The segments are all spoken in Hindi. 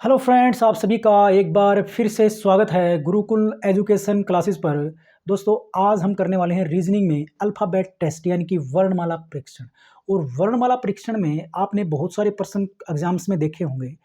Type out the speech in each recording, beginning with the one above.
हेलो फ्रेंड्स, आप सभी का एक बार फिर से स्वागत है गुरुकुल एजुकेशन क्लासेस पर। दोस्तों, आज हम करने वाले हैं रीजनिंग में अल्फ़ाबेट टेस्ट यानी कि वर्णमाला परीक्षण। और वर्णमाला परीक्षण में आपने बहुत सारे प्रश्न एग्जाम्स में देखे होंगे।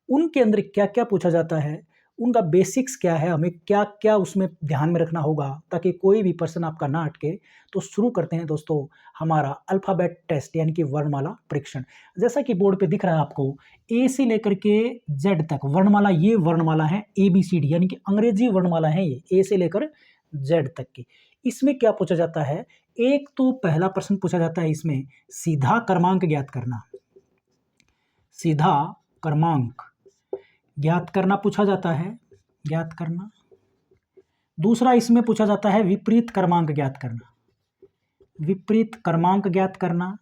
उनके अंदर क्या-क्या पूछा जाता है, उनका बेसिक्स क्या है, हमें क्या-क्या उसमें ध्यान में रखना होगा ताकि कोई भी प्रश्न आपका ना अटके। तो शुरू करते हैं दोस्तों हमारा अल्फ़ाबेट टेस्ट यानी कि वर्णमाला परीक्षण। जैसा कि बोर्ड पे दिख रहा है आपको, ए से लेकर के जेड तक वर्णमाला, ये वर्णमाला है ABCD यानी कि अंग्रेजी वर्णमाला है ये, ए से लेकर जेड तक की। इसमें क्या पूछा जाता है, एक तो पहला प्रश्न पूछा जाता है इसमें सीधा क्रमांक ज्ञात करना। सीधा क्रमांक ज्ञात करना पूछा जाता है, ज्ञात करना। दूसरा इसमें पूछा जाता है विपरीत क्रमांक ज्ञात करना, विपरीत क्रमांक ज्ञात करना।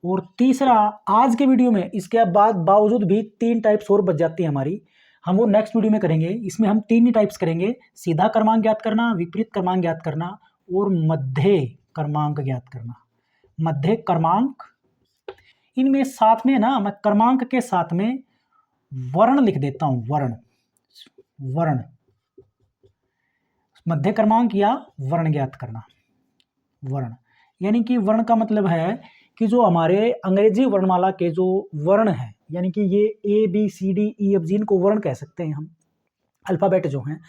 और तीसरा, आज के वीडियो में इसके बाद बावजूद भी 3 टाइप्स और बच जाती है हमारी, हम वो नेक्स्ट वीडियो में करेंगे। इसमें हम 3 ही टाइप्स करेंगे, सीधा क्रमांक ज्ञात करना, विपरीत क्रमांक ज्ञात करना और मध्य क्रमांक ज्ञात करना। मध्य क्रमांक, इनमें साथ में ना मैं क्रमांक के साथ में वर्ण लिख देता हूं, वर्ण, वर्ण, मध्य क्रमांक या वर्ण ज्ञात करना। वर्ण यानी कि वर्ण का मतलब है कि जो हमारे अंग्रेजी वर्णमाला के जो वर्ण हैं, यानी कि ये ABCDEFG, इनको वर्ण कह सकते हैं हम, अल्फ़ाबेट जो हैं।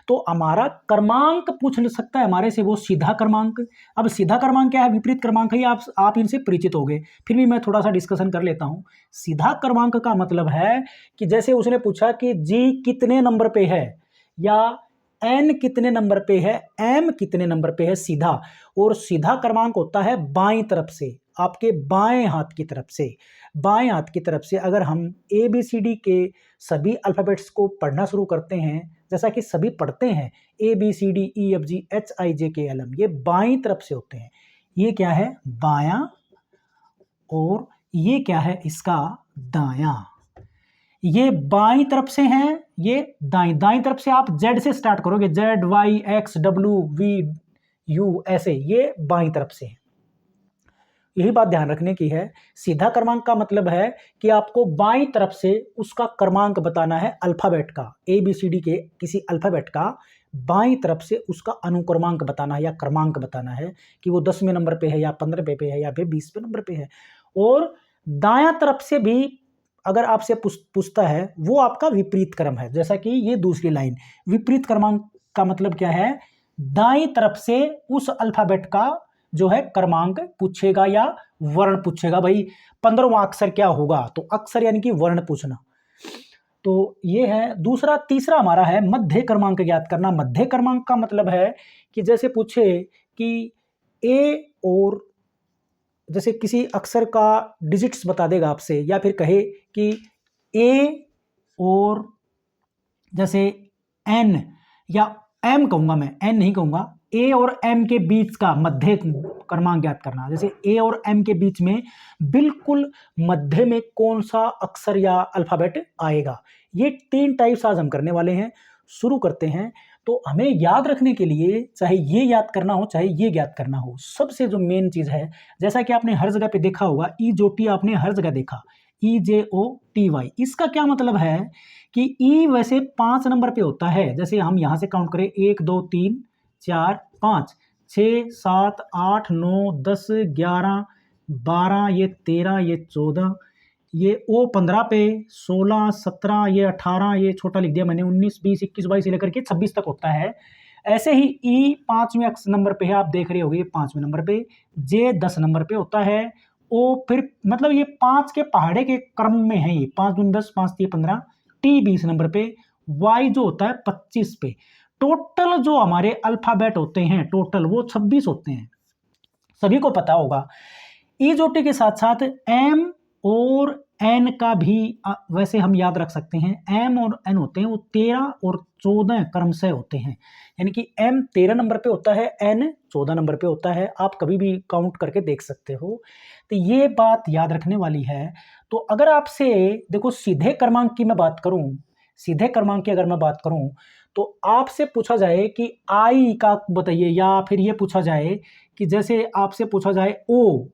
तो हमारा क्रमांक पूछ सकता है हमारे से वो सीधा क्रमांक। अब सीधा क्रमांक क्या है, विपरीत क्रमांक है, आप इनसे परिचित होंगे, फिर भी मैं थोड़ा सा डिस्कशन कर लेता हूँ। सीधा क्रमांक का मतलब है कि जैसे उसने पूछा कि G कितने नंबर पे है, या N कितने नंबर पे है, M कितने नंबर पे है, सीधा। और सीधा क्रमांक होता है बाईं तरफ से, आपके बाएं हाथ की तरफ से। बाएं हाथ की तरफ से अगर हम ABCD के सभी अल्फ़ाबेट्स को पढ़ना शुरू करते हैं, जैसा कि सभी पढ़ते हैं ABCDEFGHIJKLM, ये बाईं तरफ से होते हैं। ये क्या है, बायां, और ये क्या है इसका दायां। ये बाईं तरफ से हैं, ये दाईं। दाईं तरफ से आप Z से स्टार्ट करोगे, ZYXWVU ऐसे, ये बाईं तरफ से है। यही बात ध्यान रखने की है। सीधा क्रमांक का मतलब है कि आपको बाईं तरफ से उसका क्रमांक बताना है, अल्फ़ाबेट का, ABCD के किसी अल्फ़ाबेट का बाईं तरफ से उसका अनुक्रमांक बताना है या क्रमांक बताना है कि वो 10वें नंबर पे है या 15वें पे है या फिर 20वें नंबर पे है। और दायां तरफ से भी अगर आपसे पूछता है, वो आपका विपरीत क्रम है। जैसा कि ये दूसरी लाइन, विपरीत क्रमांक का मतलब क्या है, दाईं तरफ से उस अल्फ़ाबेट का जो है क्रमांक पूछेगा या वर्ण पूछेगा। भाई 15वां अक्षर क्या होगा, तो अक्षर यानी कि वर्ण पूछना। तो ये है दूसरा। तीसरा हमारा है मध्य क्रमांक ज्ञात करना। मध्य क्रमांक का मतलब है कि जैसे पूछे कि ए, और जैसे किसी अक्षर का डिजिट्स बता देगा आपसे, या फिर कहे कि ए और जैसे एन, या एम कहूंगा मैं, एन नहीं कहूंगा, ए और एम के बीच का मध्य क्रमांक ज्ञात करना। जैसे ए और एम के बीच में बिल्कुल मध्य में कौन सा अक्षर या अल्फ़ाबेट आएगा। ये 3 टाइप्स आज हम करने वाले हैं। शुरू करते हैं। तो हमें याद रखने के लिए, चाहे ये याद करना हो चाहे ये याद करना हो, सबसे जो मेन चीज़ है, जैसा कि आपने हर जगह पे देखा होगा, EJOT आपने हर जगह देखा, EJOTY। इसका क्या मतलब है कि ई वैसे 5 नंबर पे होता है। जैसे हम यहाँ से काउंट करें, 1 2 3 4 5 6 7 8 9 10 11 12, ये 13, ये 14, ये O 15 पे, 16 17, ये 18, ये छोटा लिख दिया मैंने, 19 20 21 22 से लेकर के 26 तक होता है। ऐसे ही ई 5वें नंबर पे है, आप देख रहे होगे 5वें नंबर पे। J 10 नंबर पे होता है। O फिर मतलब ये 5 के पहाड़े के क्रम में है, ये 5 दूनी 10, 5 3 15। T 20 नंबर पे। Y जो होता है 25 पे। टोटल जो हमारे अल्फ़ाबेट होते हैं, टोटल वो 26 होते हैं, सभी को पता होगा। EJOT के साथ साथ M और N का भी वैसे हम याद रख सकते हैं। M और N होते हैं वो 13 और 14 क्रमशः होते हैं, यानी कि M 13 नंबर पे होता है, N 14 नंबर पे होता है। आप कभी भी काउंट करके देख सकते हो। तो ये बात याद रखने वाली है। तो अगर आपसे देखो सीधे क्रमांक की मैं बात करूं, सीधे क्रमांक की अगर मैं बात करूं, तो आपसे पूछा जाए कि I का बताइए, या फिर ये पूछा जाए कि जैसे आपसे पूछा जाए O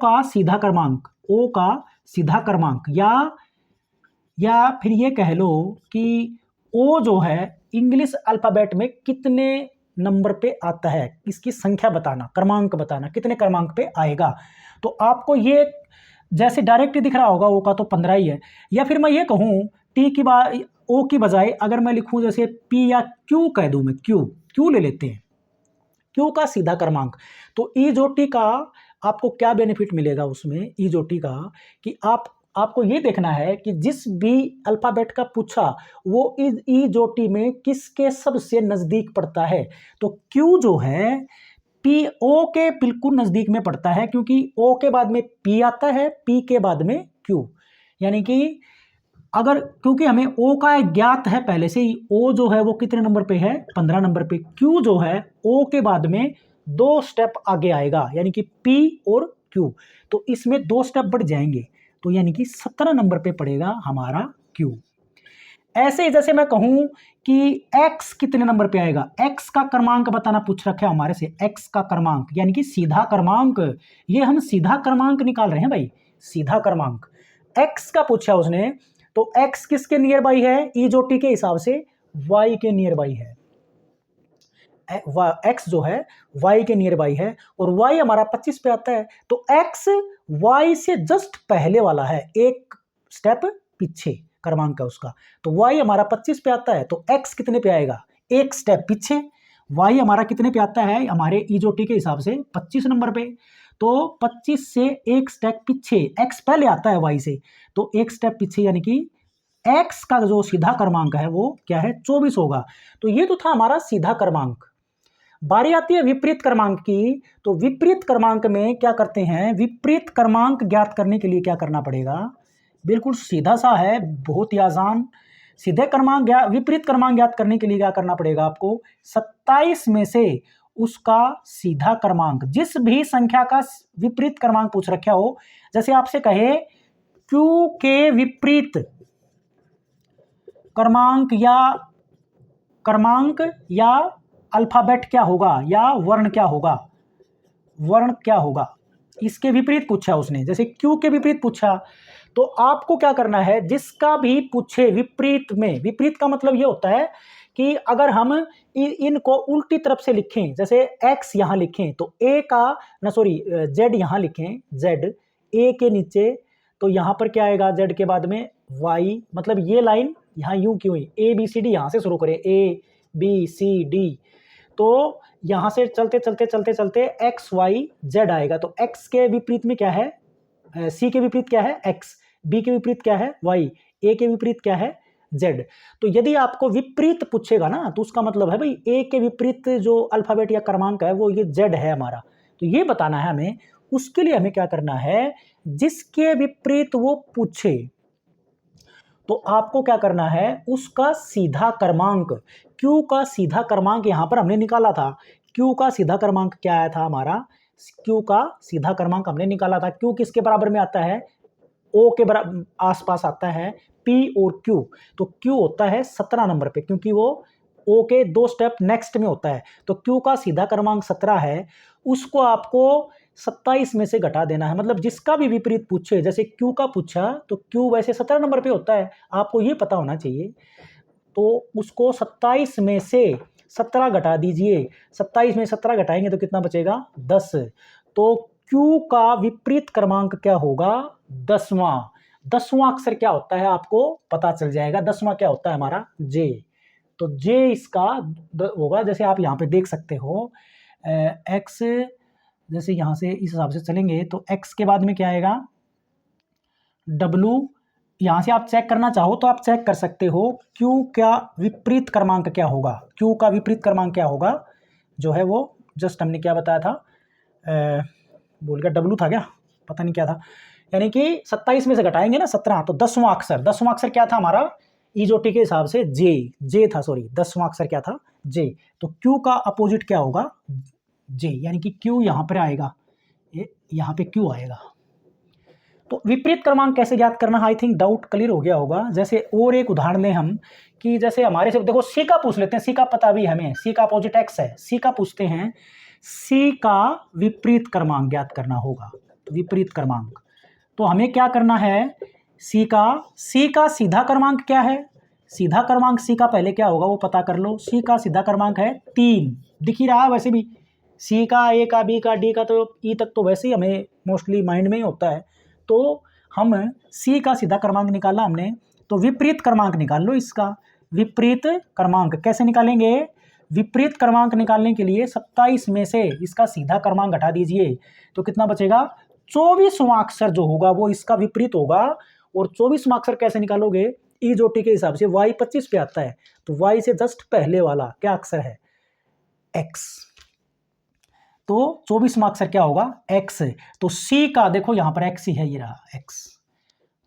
का सीधा क्रमांक, O का सीधा क्रमांक, या या फिर ये कह लो कि ओ जो है इंग्लिश अल्फ़ाबेट में कितने नंबर पे आता है, इसकी संख्या बताना, क्रमांक बताना, कितने क्रमांक पे आएगा। तो आपको ये जैसे डायरेक्ट ही दिख रहा होगा, ओ का तो 15 ही है। या फिर मैं ये कहूँ टी की ओ की बजाय अगर मैं लिखूँ जैसे पी या क्यू कह दूँ, मैं क्यू ले लेते हैं, क्यू का सीधा क्रमांक। तो ई जो टी का आपको क्या बेनिफिट मिलेगा उसमें, ई जो टी का, कि आपको ये देखना है कि जिस भी अल्फ़ाबेट का पूछा वो ई जो टी में किसके सबसे नज़दीक पड़ता है। तो क्यू जो है पी ओ के बिल्कुल नज़दीक में पड़ता है, क्योंकि ओ के बाद में पी आता है, पी के बाद में क्यू। यानी कि अगर, क्योंकि हमें ओ का ज्ञात है पहले से ही, ओ जो है वो कितने नंबर पे है, 15 नंबर पे। क्यू जो है ओ के बाद में 2 स्टेप आगे आएगा, यानी कि पी और क्यू, तो इसमें 2 स्टेप बढ़ जाएंगे, तो यानी कि 17 नंबर पे पड़ेगा हमारा क्यू। ऐसे ही जैसे मैं कहूं कि x कितने नंबर पे आएगा, x का क्रमांक बताना पूछ रखा है हमारे से, x का क्रमांक यानी कि सीधा क्रमांक। ये हम सीधा क्रमांक निकाल रहे हैं भाई, सीधा क्रमांक x का पूछा उसने, तो x किसके नियर बाई है, ई जो टी के हिसाब से y के नियर बाई है। x जो है y के नियर बाई है, और y हमारा 25 पे आता है, तो x y से जस्ट पहले वाला है, एक स्टेप पीछे क्रमांक है उसका। तो y हमारा 25 पे आता है, तो x कितने पे आएगा, एक स्टेप पीछे। y हमारा कितने पे आता है हमारे ई जो टी के हिसाब से 25 नंबर पे, तो 25 से एक स्टेप पीछे, x पहले आता है y से, तो एक स्टेप पीछे, यानी कि x का जो सीधा क्रमांक है वो क्या है, 24 होगा। तो ये तो था हमारा सीधा क्रमांक। बारी आती है विपरीत क्रमांक की। तो विपरीत क्रमांक में क्या करते हैं, विपरीत क्रमांक ज्ञात करने के लिए क्या करना पड़ेगा, बिल्कुल सीधा सा है, बहुत ही आसान। सीधे क्रमांक विपरीत क्रमांक ज्ञात करने के लिए क्या करना पड़ेगा आपको, 27 में से उसका सीधा क्रमांक, जिस भी संख्या का विपरीत क्रमांक पूछ रखा हो, जैसे आपसे कहे क्यू के विपरीत क्रमांक या अल्फाबेट क्या होगा, या वर्ण क्या होगा, वर्ण क्या होगा, इसके विपरीत पूछा उसने। जैसे क्यू के विपरीत पूछा, तो आपको क्या करना है, जिसका भी पूछे विपरीत में, विपरीत का मतलब ये होता है कि अगर हम इनको उल्टी तरफ से लिखें, जैसे x यहां लिखें तो a का z यहां लिखें, z a के नीचे, तो यहां पर क्या आएगा, z के बाद में y, मतलब ये लाइन यहां यूं क्यों हुई, a b c d यहां से शुरू करें, a b c d, तो यहां से चलते चलते चलते चलते x y z आएगा। तो x के विपरीत में क्या है, c के विपरीत क्या है x, b के विपरीत क्या है y, a के विपरीत क्या है z। तो यदि आपको विपरीत पूछेगा ना, तो उसका मतलब है भाई a के विपरीत जो अल्फाबेट या क्रमांक है वो ये z है हमारा, तो ये बताना है हमें। उसके लिए हमें क्या करना है, जिसके विपरीत वो पूछे, तो आपको क्या करना है, उसका सीधा क्रमांक, Q का सीधा क्रमांक यहां पर हमने निकाला था। Q का सीधा क्रमांक क्या आया था हमारा, Q का सीधा क्रमांक हमने निकाला था। Q किसके बराबर में आता है, O के बराबर आसपास आता है, P और Q। तो Q होता है 17 नंबर पे, क्योंकि वो O के 2 स्टेप नेक्स्ट में होता है। तो Q का सीधा क्रमांक 17 है, उसको आपको 27 में से घटा देना है। मतलब जिसका भी विपरीत पूछे, जैसे Q का पूछा तो Q वैसे 17 नंबर पे होता है, आपको ये पता होना चाहिए। तो उसको 27 में से 17 घटा दीजिए, 27 में 17 घटाएंगे तो कितना बचेगा, 10। तो Q का विपरीत क्रमांक क्या होगा, 10वां। 10वां अक्षर क्या होता है आपको पता चल जाएगा, 10वां क्या होता है हमारा, J। तो J इसका होगा, जैसे आप यहाँ पे देख सकते हो, X, जैसे यहाँ से इस हिसाब से चलेंगे तो X के बाद में क्या आएगा, W। यहाँ से आप चेक करना चाहो तो आप चेक कर सकते हो, Q का विपरीत क्रमांक क्या होगा, Q का विपरीत क्रमांक क्या होगा, जो है वो जस्ट हमने क्या बताया था, बोल गया, W था क्या, पता नहीं क्या था। यानी कि 27 में से घटाएंगे ना 17, तो 10वां अक्षर क्या था हमारा, ई जो टी के हिसाब से जे था, सॉरी 10वां अक्षर क्या था, जे। तो Q का अपोजिट क्या होगा, जे, यानी कि Q यहाँ पर आएगा, यहाँ पे Q आएगा। तो विपरीत क्रमांक कैसे ज्ञात करना, आई थिंक डाउट क्लियर हो गया होगा। जैसे और एक उदाहरण लें हम, कि जैसे हमारे से देखो सी का पूछ लेते हैं, सी का पता भी हमें, सी का अपोजिट एक्स है, सी का पूछते हैं, सी का विपरीत क्रमांक ज्ञात करना होगा। तो विपरीत क्रमांक, तो हमें क्या करना है, सी का सीधा क्रमांक क्या है? सीधा क्रमांक सी का पहले क्या होगा वो पता कर लो। सी का सीधा क्रमांक है 3, दिख ही रहा है वैसे भी। सी का, ए का, बी का, डी का, तो ई तक तो वैसे ही हमें मोस्टली माइंड में ही होता है। तो हम सी का सीधा क्रमांक निकाला हमने, तो विपरीत क्रमांक निकाल लो इसका। विपरीत क्रमांक कैसे निकालेंगे? विपरीत क्रमांक निकालने के लिए 27 में से इसका सीधा क्रमांक घटा दीजिए, तो कितना बचेगा? 24वां अक्षर जो होगा वो इसका विपरीत होगा। और 24वां अक्षर कैसे निकालोगे? ई जो टी के हिसाब से y 25 पे आता है, तो y से जस्ट पहले वाला क्या अक्षर है? x। तो 24वां अक्षर क्या होगा? x। तो c का देखो यहां पर x ही है, ये रहा x।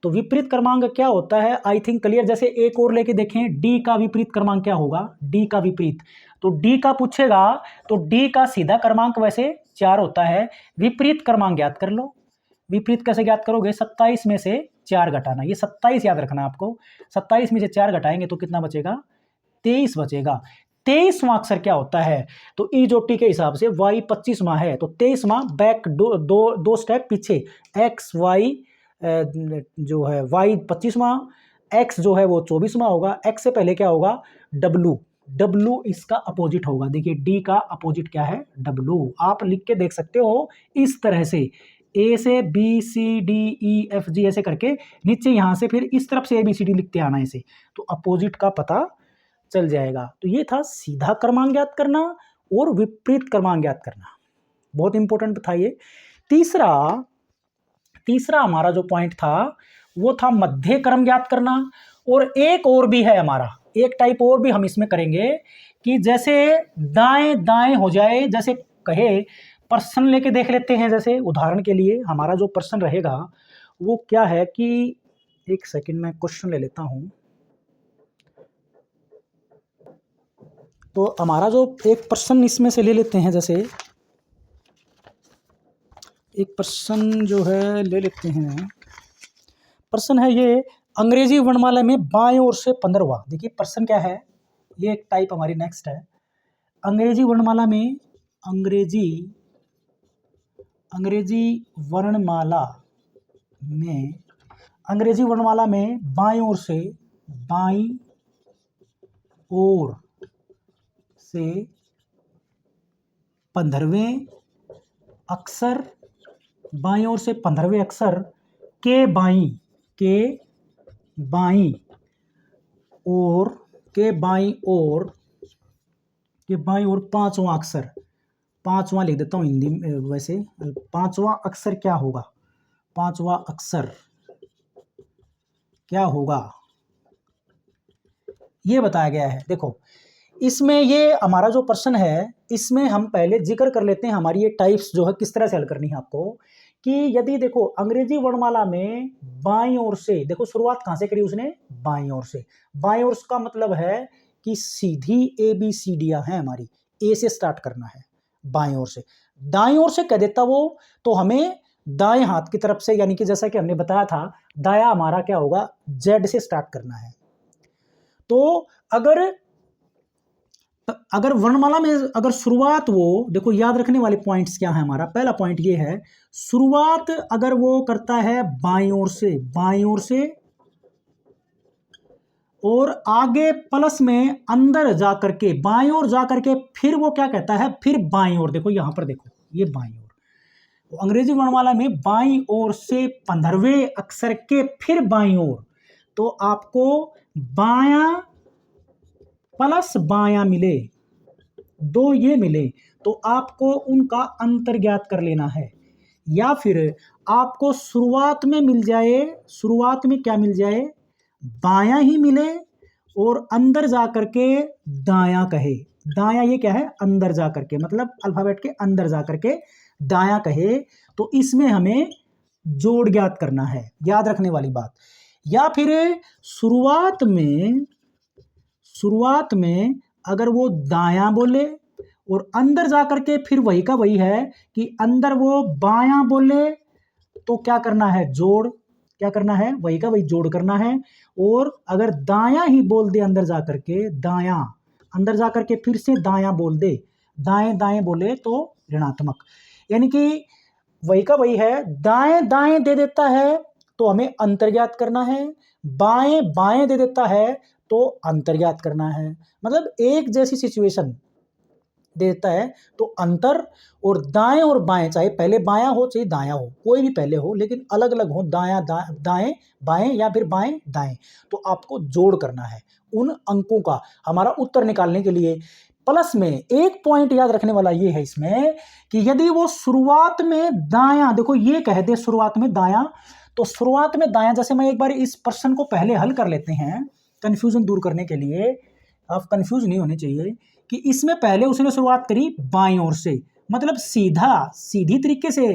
तो विपरीत क्रमांक क्या होता है? I think clear. जैसे एक और लेके देखें, d का विपरीत क्रमांक क्या होगा? d का विपरीत, तो d का पूछेगा तो d का सीधा क्रमांक वैसे 4 होता है। विपरीत क्रमांक ज्ञात कर लो। विपरीत कैसे ज्ञात करोगे? 27 में से 4 घटाना, ये 27 याद रखना आपको। 27 में से 4 घटाएंगे तो कितना बचेगा? 23 बचेगा। 23वां अक्षर क्या होता है? तो ई जो टी के हिसाब से y 25वां है, तो 23वां बैक दो स्टेप पीछे। एक्स वाई जो है y 25वां, x जो है वो 24वां होगा। x से पहले क्या होगा? w। w इसका अपोजिट होगा। देखिए d का अपोजिट क्या है? w। आप लिख के देख सकते हो इस तरह से, ए से B C D E F G ऐसे करके नीचे यहाँ से फिर इस तरफ से ए बी सी डी लिखते आना ऐसे, तो अपोजिट का पता चल जाएगा। तो ये था सीधा क्रमांक ज्ञात करना और विपरीत क्रमांक ज्ञात करना, बहुत इंपॉर्टेंट था ये। तीसरा हमारा जो पॉइंट था वो था मध्य क्रम ज्ञात करना। और एक और भी है हमारा, एक टाइप और भी हम इसमें करेंगे कि जैसे दाएं दाएं हो जाए, जैसे कहे प्रश्न लेके देख लेते हैं। जैसे उदाहरण के लिए हमारा जो प्रश्न रहेगा वो क्या है कि, एक सेकंड में क्वेश्चन ले लेता हूं। तो हमारा जो एक प्रश्न इसमें से ले लेते हैं, जैसे एक प्रश्न जो है ले लेते हैं। प्रश्न है ये, अंग्रेजी वर्णमाला में बाएं ओर से 15वां। देखिए प्रश्न क्या है, ये एक टाइप हमारी नेक्स्ट है। अंग्रेजी वर्णमाला में अंग्रेजी वर्णमाला में बाईं ओर से 15वें अक्षर, बाईं ओर से 15वें अक्षर के बाईं ओर 5वां अक्षर, 5वां लिख देता हूँ हिंदी में। वैसे 5वां अक्षर क्या होगा? 5वां अक्षर क्या होगा ये बताया गया है। देखो इसमें ये हमारा जो प्रश्न है, इसमें हम पहले जिक्र कर लेते हैं हमारी ये टाइप्स जो है किस तरह से हल करनी है आपको। कि यदि देखो अंग्रेजी वर्णमाला में बाईं ओर से, देखो शुरुआत कहां से करी उसने? बाईं ओर से। बाईं ओर का मतलब है कि सीधी ए बी सी डी हैं हमारी, ए से स्टार्ट करना है बाईं ओर से। दाईं ओर से कह देता वो, तो हमें दाएं हाथ की तरफ से, यानी कि जैसा कि हमने बताया था दाया हमारा क्या होगा? जेड से स्टार्ट करना है। तो अगर वर्णमाला में अगर शुरुआत वो, देखो याद रखने वाले पॉइंट्स क्या है हमारा। पहला पॉइंट ये है, शुरुआत अगर वो करता है बाईं ओर से और आगे प्लस में अंदर जाकर के बाईं ओर जाकर के फिर वो क्या कहता है? फिर बाईं ओर। देखो यहां पर देखो ये बाईं ओर, तो अंग्रेजी वर्णमाला में बाईं ओर से 15वें अक्षर के फिर बाईं ओर, तो आपको बायां प्लस बायां मिले, दो ये मिले, तो आपको उनका अंतर ज्ञात कर लेना है। या फिर आपको शुरुआत में मिल जाए, शुरुआत में क्या मिल जाए? बायां ही मिले और अंदर जा करके दायां कहे। दायां ये क्या है? अंदर जा करके, मतलब अल्फाबेट के अंदर जा करके दायां कहे, तो इसमें हमें जोड़ ज्ञात करना है, याद रखने वाली बात। या फिर शुरुआत में अगर वो दायां बोले और अंदर जा करके फिर वही का वही है कि अंदर वो बायां बोले, तो क्या करना है? जोड़। क्या करना है? वही का वही जोड़ करना है। और अगर दायां ही बोल दे अंदर जा करके, दायां अंदर जा करके फिर से दायां बोल दे, दाएं दाएं बोले तो ऋणात्मक। यानी कि वही का वही है, दाएं दाएं दे देता है तो हमें अंतर ज्ञात करना है, बाएं बाएं दे देता है तो अंतर ज्ञात करना है। मतलब एक जैसी सिचुएशन दे देता है तो अंतर, और दाएं और बाएं, चाहे पहले बायां हो चाहे दायां हो, कोई भी पहले हो लेकिन अलग अलग हो, दाएं बाएं या फिर बाएं दाएं, तो आपको जोड़ करना है उन अंकों का हमारा उत्तर निकालने के लिए। प्लस में एक पॉइंट याद रखने वाला ये है इसमें कि यदि वो शुरुआत में दायां, देखो ये कह दे शुरुआत में दायां, तो शुरुआत में दायां, जैसे मैं एक बार इस प्रश्न को पहले हल कर लेते हैं कंफ्यूजन दूर करने के लिए, आप कंफ्यूज नहीं होने चाहिए, कि इसमें पहले उसने शुरुआत करी बाईं ओर से, मतलब सीधी तरीके से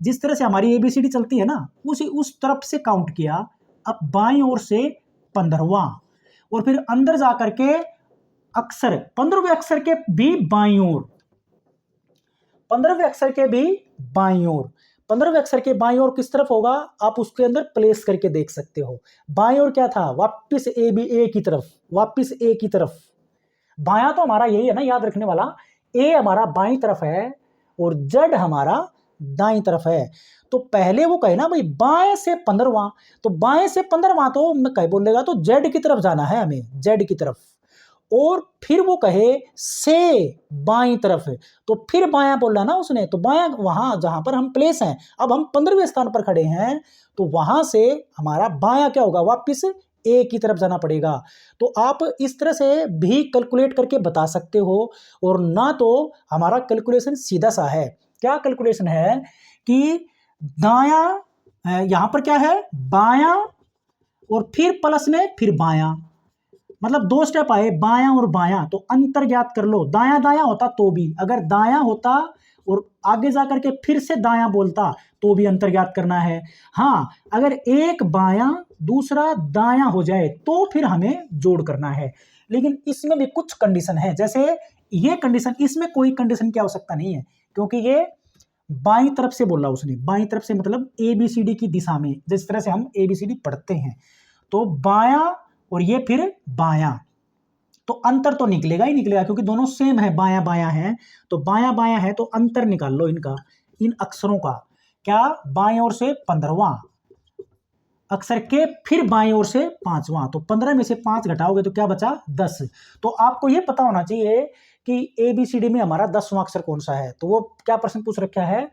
जिस तरह से हमारी एबीसीडी चलती है ना, उस तरफ से काउंट किया। अब बाईं ओर से 15वां, और फिर अंदर जाकर के अक्षर 15वें अक्षर के भी बाईं ओर, 15वें अक्षर के भी बाईं ओर, 15वें अक्षर के बाईं ओर किस तरफ होगा आप उसके अंदर प्लेस करके देख सकते हो। बाईं ओर क्या था, वापिस ए की तरफ, वापिस ए की तरफ। बायां तो हमारा यही है ना याद रखने वाला, ए हमारा बाईं तरफ है और जेड हमारा दाईं तरफ है। तो पहले वो कहे ना भाई बाएं से 15वां, तो बाएं से 15वां तो मैं कह बोलेगा तो जेड की तरफ जाना है हमें, जेड की तरफ। और फिर वो कहे से बाईं तरफ है, तो फिर बायां बोला ना उसने, तो बायां वहां जहां पर हम प्लेस हैं, अब हम 15वें स्थान पर खड़े हैं, तो वहां से हमारा बायां क्या होगा, वापिस ए की तरफ जाना पड़ेगा। तो आप इस तरह से भी कैलकुलेट करके बता सकते हो, और ना तो हमारा कैलकुलेशन सीधा सा है। क्या कैलकुलेशन है कि दायां, यहां पर क्या है बायां, और फिर प्लस में फिर बायां, मतलब 2 स्टेप आए बायां और बायां, तो अंतर ज्ञात कर लो। दायां दायां होता तो भी, अगर दायां होता और आगे जाकर के फिर से दायां बोलता तो भी अंतर ज्ञात करना है। हाँ, अगर एक बायां दूसरा दायां हो जाए तो फिर हमें जोड़ करना है, लेकिन इसमें भी कुछ कंडीशन है। जैसे ये कंडीशन, इसमें कोई कंडीशन की आवश्यकता नहीं है, क्योंकि ये बाईं तरफ से बोला उसने, बाईं तरफ से मतलब एबीसीडी की दिशा में, जिस तरह से हम एबीसीडी पढ़ते हैं, तो बायां और ये फिर बायां, तो अंतर तो निकलेगा ही निकलेगा, क्योंकि दोनों सेम है, बायां बायां है, तो बायां बायां है तो अंतर निकाल लो इनका, इन अक्षरों का। क्या, बाएं ओर से 15वां अक्षर के फिर बाएं ओर से 5वां, तो 15 में से 5 घटाओगे तो क्या बचा, 10। तो आपको ये पता होना चाहिए कि एबीसीडी में हमारा 10वां अक्षर कौन सा है। तो वो क्या प्रश्न पूछ रखा है,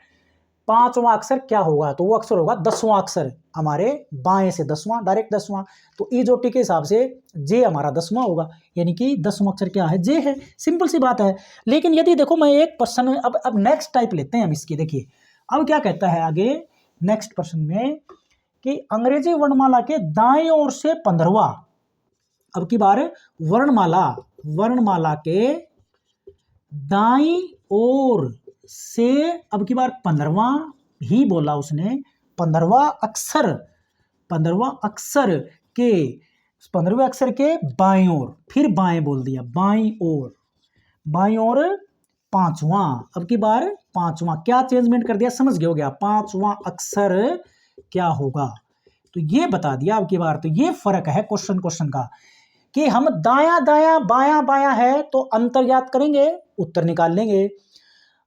5वां अक्षर क्या होगा, तो वो अक्षर होगा 10वां अक्षर, हमारे बाएं से 10वां, डायरेक्ट 10वां। तो ई जोटी के हिसाब से जे हमारा 10वां होगा, यानी कि 10वां अक्षर क्या है, जे है। सिंपल सी बात है। लेकिन यदि देखो मैं एक प्रश्न, अब नेक्स्ट टाइप लेते हैं हम इसकी, देखिए अब क्या कहता है आगे नेक्स्ट प्रश्न में कि अंग्रेजी वर्णमाला के दाएं ओर से 15वां, अब की बार वर्णमाला के दाईं ओर से, अब की बार 15वां ही बोला उसने, 15वां अक्षर, 15वां अक्षर के, 15वें अक्षर के बाईं ओर, फिर बाएं बोल दिया, बाईं ओर 5वां, अब की बार 5वां, क्या चेंजमेंट कर दिया समझ गए हो गया, 5वां अक्षर क्या होगा, तो ये बता दिया अब की बार। तो ये फर्क है क्वेश्चन का, कि हम दायां दायां बायां बायां है तो अंतर ज्ञात करेंगे, उत्तर निकाल लेंगे,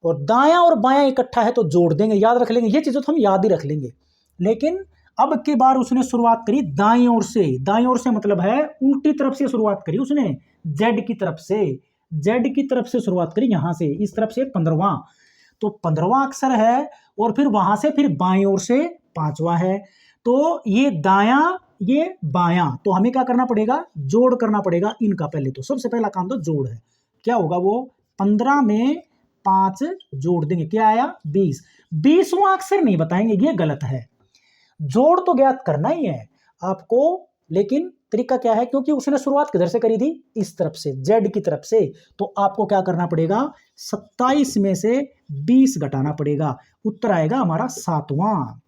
और दायां और बायां इकट्ठा है तो जोड़ देंगे, याद रख लेंगे, ये चीजें तो हम याद ही रख लेंगे। लेकिन अब की बार उसने शुरुआत करी दाईं ओर से, दाईं ओर से मतलब है उल्टी तरफ से शुरुआत करी उसने, जेड की तरफ से शुरुआत करी, यहां से इस तरफ से 15वां, तो 15वां अक्षर है, और फिर वहां से फिर बाईं ओर से 5वां है, तो ये दायां ये बायां, तो हमें क्या करना पड़ेगा, जोड़ करना पड़ेगा इनका। पहले तो सबसे पहला काम तो जोड़ है, क्या होगा वो 15 में 5 जोड़ देंगे, क्या आया 20, 20वां अक्षर नहीं बताएंगे, ये गलत है, जोड़ तो ज्ञात करना ही है आपको। लेकिन तरीका क्या है, क्योंकि उसने शुरुआत किधर से करी थी, इस तरफ से, जेड की तरफ से, तो आपको क्या करना पड़ेगा, 27 में से 20 घटाना पड़ेगा, उत्तर आएगा हमारा 7वां।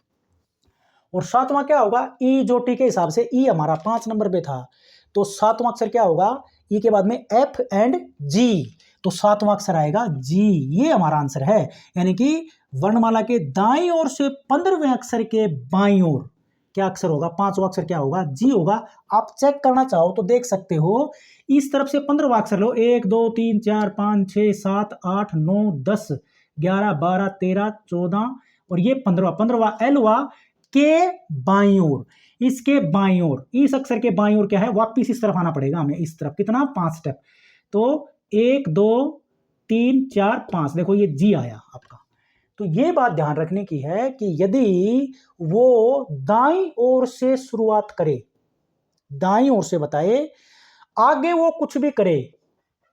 और 7वां क्या होगा, ई जोटी के हिसाब से, ई हमारा 5 नंबर पे था, तो 7वां अक्षर क्या होगा, ई के बाद में एफ एंड जी, तो 7वां अक्षर आएगा जी, ये हमारा आंसर है। यानी कि वर्णमाला के दाईं ओर से 15वें अक्षर के बाईं ओर क्या अक्षर होगा, 5वां अक्षर क्या होगा, जी होगा। आप चेक करना चाहो तो देख सकते हो, इस तरफ से 15वां अक्षर लो, 1 2 3 4 5 6 7 8 9 10 11 12 13 14, और ये 15वां एल हुआ, इसके बाईं ओर, इसके बाईं ओर, इस अक्षर के बाईं ओर क्या है, वापिस इस तरफ आना पड़ेगा हमें, इस तरफ। कितना, 5 स्टेप। तो 1 2 3 4 5, देखो ये जी आया आपका। तो ये बात ध्यान रखने की है कि यदि वो दाईं ओर से शुरुआत करे, दाईं ओर से बताए, आगे वो कुछ भी करे,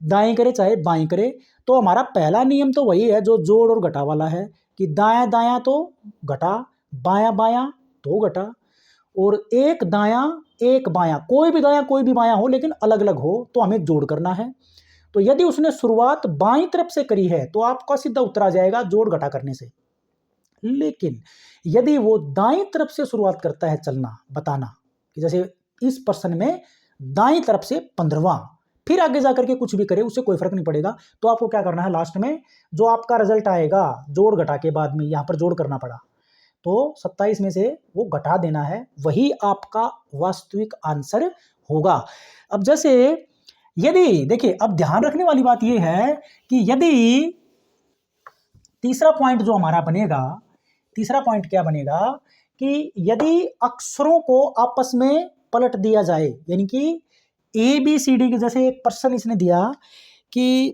दाएं करे चाहे बाएं करे, तो हमारा पहला नियम तो वही है जो जोड़ और घटा वाला है कि दायां दायां तो घटा, बायां बायां तो घटा, और एक दायां एक बायां, कोई भी दायां कोई भी बायां हो लेकिन अलग अलग हो, तो हमें जोड़ करना है। तो यदि उसने शुरुआत बाईं तरफ से करी है तो आपका सीधा उत्तर आ जाएगा जोड़ घटा करने से। लेकिन यदि वो दाईं तरफ से शुरुआत करता है चलना, बताना कि जैसे इस प्रश्न में दाईं तरफ से 15वां, फिर आगे जाकर के कुछ भी करे उससे कोई फर्क नहीं पड़ेगा, तो आपको क्या करना है, लास्ट में जो आपका रिजल्ट आएगा जोड़ घटा के बाद में, यहां पर जोड़ करना पड़ा तो 27 में से वो घटा देना है, वही आपका वास्तविक आंसर होगा। अब जैसे यदि देखिए, अब ध्यान रखने वाली बात यह है कि यदि तीसरा पॉइंट जो हमारा बनेगा, तीसरा पॉइंट क्या बनेगा कि यदि अक्षरों को आपस में पलट दिया जाए, यानी कि ABCD के जैसे एक प्रश्न इसने दिया कि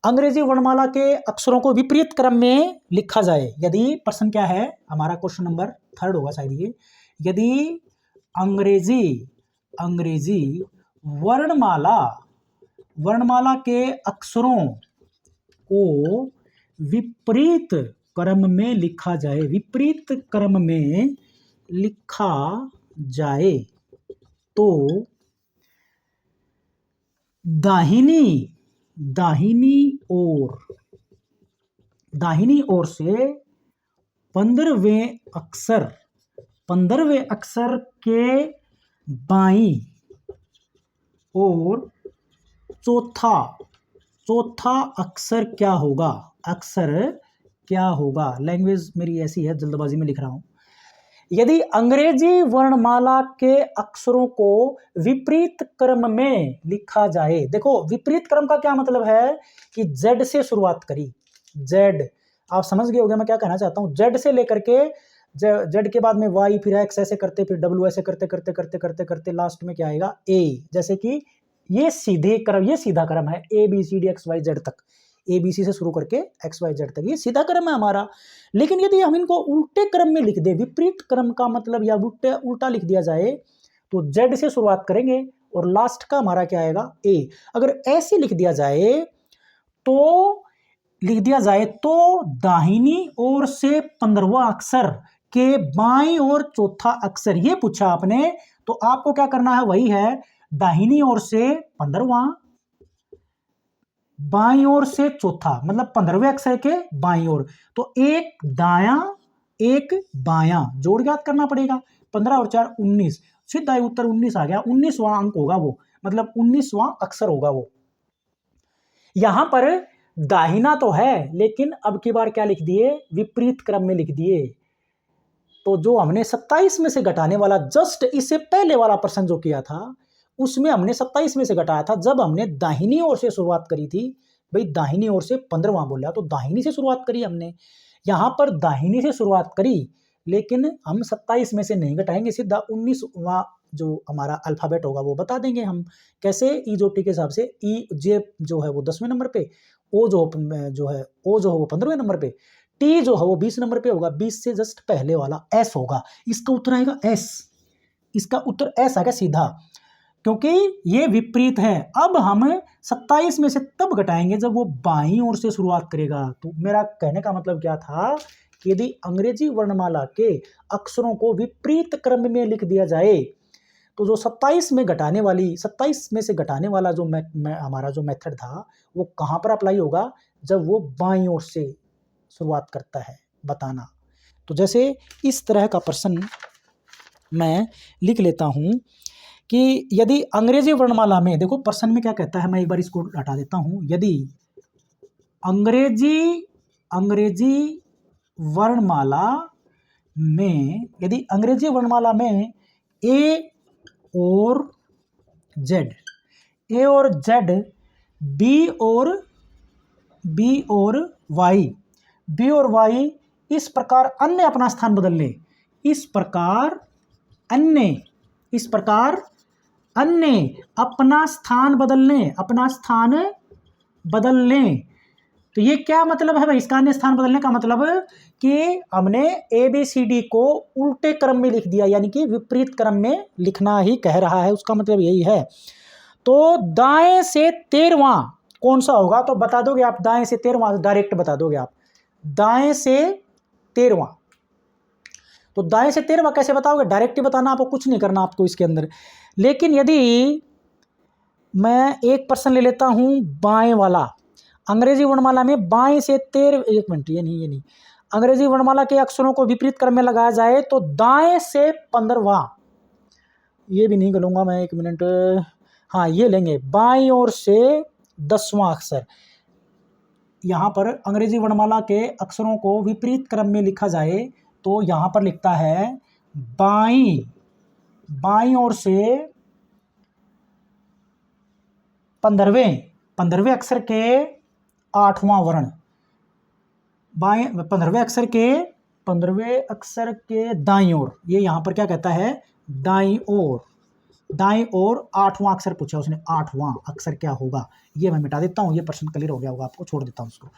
अंग्रेजी वर्णमाला के अक्षरों को विपरीत क्रम में लिखा जाए। यदि प्रश्न क्या है हमारा, क्वेश्चन नंबर 3 होगा शायद ये, यदि अंग्रेजी वर्णमाला के अक्षरों को विपरीत क्रम में लिखा जाए, विपरीत क्रम में लिखा जाए, तो दाहिनी ओर से 15वें अक्षर के बाईं और चौथा अक्षर क्या होगा, लैंग्वेज मेरी ऐसी है, जल्दबाजी में लिख रहा हूं। यदि अंग्रेजी वर्णमाला के अक्षरों को विपरीत क्रम में लिखा जाए, देखो विपरीत क्रम का क्या मतलब है कि Z से शुरुआत करी, Z आप समझ गए होंगे मैं क्या कहना चाहता हूं, Z से लेकर के Z के बाद में Y, फिर X, ऐसे करते, फिर W, ऐसे करते लास्ट में क्या आएगा, A। जैसे कि ये सीधा क्रम है, ABCD XYZ तक, ABC से शुरू करके XYZ तक, ये सीधा क्रम है हमारा। लेकिन यदि हम इनको उल्टे क्रम में लिख दे, विपरीत क्रम का मतलब या उल्टा लिख दिया जाए, तो Z से शुरुआत करेंगे और लास्ट का हमारा क्या आएगा, A। अगर ऐसे लिख दिया जाए तो दाहिनी ओर से 15वां अक्षर के बाईं ओर चौथा अक्षर, ये पूछा आपने, तो आपको क्या करना है, वही है दाहिनी ओर से 15वां, बाईं ओर से चौथा, मतलब 15वें अक्षर के बाईं ओर, तो एक दायां एक बायां, जोड़ याद करना पड़ेगा, 15 और 4 19, सीधा उत्तर 19 आ गया, 19वां अंक होगा वो, मतलब 19वां अक्षर होगा वो। यहां पर दाहिना तो है लेकिन अब की बार क्या लिख दिए, विपरीत क्रम में लिख दिए। तो जो हमने 27 में से घटाने वाला, जस्ट इससे पहले वाला प्रश्न जो किया था उसमें हमने 27 में से घटाया था, जब हमने दाहिनी ओर से शुरुआत करी थी, भाई दाहिनी ओर से 15वां बोला तो दाहिनी से शुरुआत करी हमने, यहां पर दाहिनी से शुरुआत करी, लेकिन हम 27 में से नहीं घटाएंगे, सीधा 19वां जो हमारा अल्फाबेट होगा वो बता देंगे हम कैसे, ई जो टी के हिसाब से, ई जे जो है वो 10वें नंबर पे, ओ जो है वो 15वें नंबर पे, टी जो है वो 20 नंबर पे होगा, 20 से जस्ट पहले वाला एस होगा, इसका उत्तर आएगा एस, इसका उत्तर एस आएगा सीधा, क्योंकि ये विपरीत है। अब हम 27 में से तब घटाएंगे जब वो बाईं ओर से शुरुआत करेगा। तो मेरा कहने का मतलब क्या था कि यदि अंग्रेजी वर्णमाला के अक्षरों को विपरीत क्रम में लिख दिया जाए तो जो 27 में से घटाने वाला जो हमारा जो मेथड था वो कहाँ पर अप्लाई होगा, जब वो बाईं ओर से शुरुआत करता है बताना। तो जैसे इस तरह का प्रश्न मैं लिख लेता हूं कि यदि अंग्रेजी वर्णमाला में, देखो प्रश्न में क्या कहता है, मैं एक बार इसको हटा देता हूं, यदि अंग्रेजी वर्णमाला में ए और जेड, बी और वाई इस प्रकार अन्य अपना स्थान बदल ले, इस प्रकार अन्य अपना स्थान बदलने। तो ये क्या मतलब है भाई, इसका अन्य स्थान बदलने का मतलब कि हमने ABCD को उल्टे क्रम में लिख दिया, यानी कि विपरीत क्रम में लिखना ही कह रहा है, उसका मतलब यही है। तो दाएं से 13वां कौन सा होगा, तो बता दोगे आप, दाएं से 13वां डायरेक्ट बता दोगे आप, दाएं से 13वां। तो दाएं से 13वां कैसे बताओगे, डायरेक्ट ही बताना, आपको कुछ नहीं करना आपको इसके अंदर। लेकिन यदि मैं एक पर्सन ले लेता हूं बाएं वाला, अंग्रेजी वर्णमाला में बाएं से 13, एक मिनट, ये नहीं, अंग्रेजी वर्णमाला के अक्षरों को विपरीत क्रम में लगाया जाए तो दाएं से 15वां, ये भी नहीं करूंगा मैं, एक मिनट, हाँ ये लेंगे, बाईं ओर से 10वां अक्षर। यहाँ पर अंग्रेजी वर्णमाला के अक्षरों को विपरीत क्रम में लिखा जाए तो यहाँ पर लिखता है बाईं ओर से 15वें अक्षर के 8वां वर्ण, 15वें अक्षर के दाईं ओर, ये यहाँ पर क्या कहता है, दाईं ओर 8वां अक्षर पूछा उसने, 8वां अक्षर क्या होगा, ये मैं मिटा देता हूँ, ये प्रश्न क्लियर हो गया होगा आपको, छोड़ देता हूँ उसको।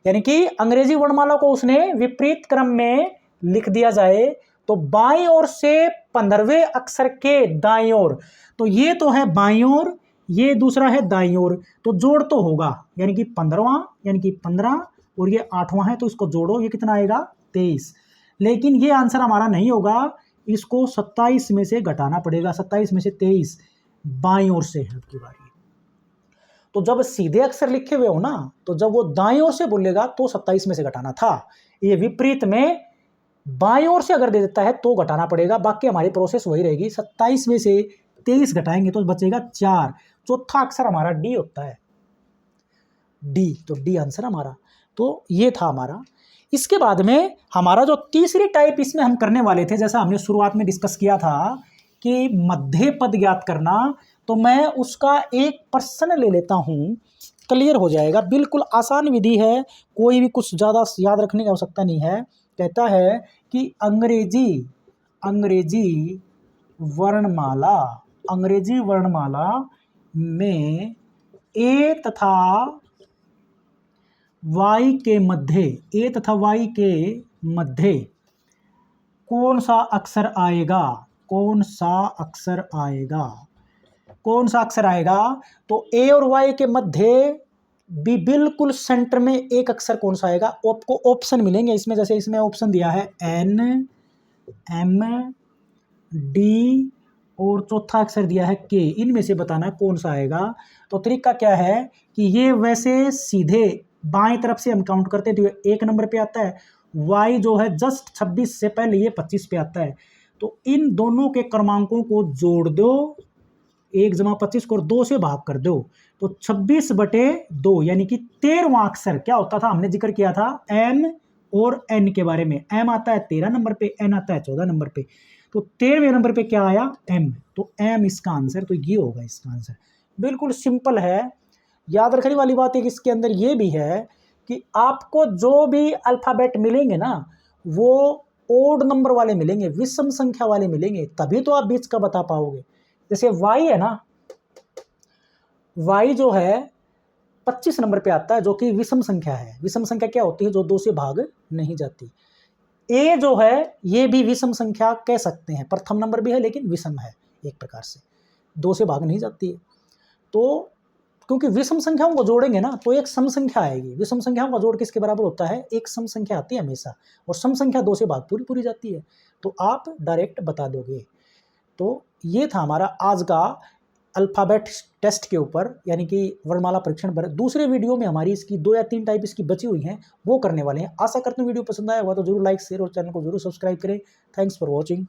यानी कि अंग्रेजी वर्णमाला को उसने विपरीत क्रम में लिख दिया जाए तो बाईं ओर से 15वें अक्षर के दाईं ओर, तो ये तो है बाईं ओर, ये दूसरा है दाईं ओर, तो जोड़ तो होगा, यानी कि 15वां, यानी कि 15 और ये 8वां है, तो इसको जोड़ो, ये कितना आएगा, 23। लेकिन ये आंसर हमारा नहीं होगा, इसको 27 में से घटाना पड़ेगा, 27 में से 23 बाईं ओर से है आपकी बारी। तो जब सीधे अक्षर लिखे हुए हो ना, तो जब वो दाईं ओर से बोलेगा तो 27 में से घटाना था, ये विपरीत में बाईं ओर से अगर दे देता है तो घटाना पड़ेगा, बाकी हमारी प्रोसेस वही रहेगी, 27 में से 23 घटाएंगे तो बचेगा 4, चौथा अक्षर हमारा डी होता है, डी, तो डी आंसर हमारा। तो ये था हमारा। इसके बाद में हमारा जो तीसरी टाइप इसमें हम करने वाले थे, जैसा हमने शुरुआत में डिस्कस किया था कि मध्य पद ज्ञात करना, तो मैं उसका एक प्रश्न ले लेता हूं, क्लियर हो जाएगा, बिल्कुल आसान विधि है, कोई भी कुछ ज़्यादा याद रखने की आवश्यकता नहीं है। कहता है कि अंग्रेजी वर्णमाला में ए तथा वाई के मध्य कौन सा अक्षर आएगा, तो ए और वाई के मध्य भी बिल्कुल सेंटर में एक अक्षर कौन सा आएगा, आपको ऑप्शन मिलेंगे इसमें, जैसे इसमें ऑप्शन दिया है एन, एम, डी और चौथा अक्षर दिया है के, इनमें से बताना कौन सा आएगा। तो तरीका क्या है कि ये वैसे सीधे बाएं तरफ से हम काउंट करते हैं तो 1 नंबर पे आता है, y जो है जस्ट 26 से पहले ये 25 पे आता है, तो इन दोनों के क्रमांकों को जोड़ दो, 1 जमा 25 को 2 से भाग कर दो, तो 26/2 यानी कि 13वां अक्षर क्या होता था, हमने जिक्र किया था m और n के बारे में, m आता है 13 नंबर पे, n आता है 14 नंबर पे, तो 13वें नंबर पे क्या आया, m, तो m इसका आंसर, तो ये होगा इसका आंसर। बिल्कुल सिंपल है। याद रखने वाली बात एक इसके अंदर ये भी है कि आपको जो भी अल्फ़ाबेट मिलेंगे ना, वो ओड नंबर वाले मिलेंगे, विषम संख्या वाले मिलेंगे, तभी तो आप बीच का बता पाओगे। जैसे y है ना, y जो है 25 नंबर पे आता है, जो कि विषम संख्या है। विषम संख्या क्या होती है, जो 2 से भाग नहीं जाती। a जो है ये भी विषम संख्या कह सकते हैं, प्रथम नंबर भी है लेकिन विषम है, एक प्रकार से 2 से भाग नहीं जाती है। तो क्योंकि विषम संख्याओं को जोड़ेंगे ना तो एक सम संख्या आएगी, विषम संख्याओं का जोड़ किसके बराबर होता है, एक सम संख्या आती है हमेशा, और सम संख्या 2 से भाग पूरी जाती है, तो आप डायरेक्ट बता दोगे। तो ये था हमारा आज का अल्फ़ाबेट टेस्ट के ऊपर, यानी कि वर्णमाला परीक्षण पर। दूसरे वीडियो में हमारी इसकी 2 या 3 टाइप इसकी बची हुई हैं, वो करने वाले हैं। आशा करते हैं वीडियो पसंद आया होगा तो जरूर लाइक, शेयर और चैनल को जरूर सब्सक्राइब करें। Thanks for watching.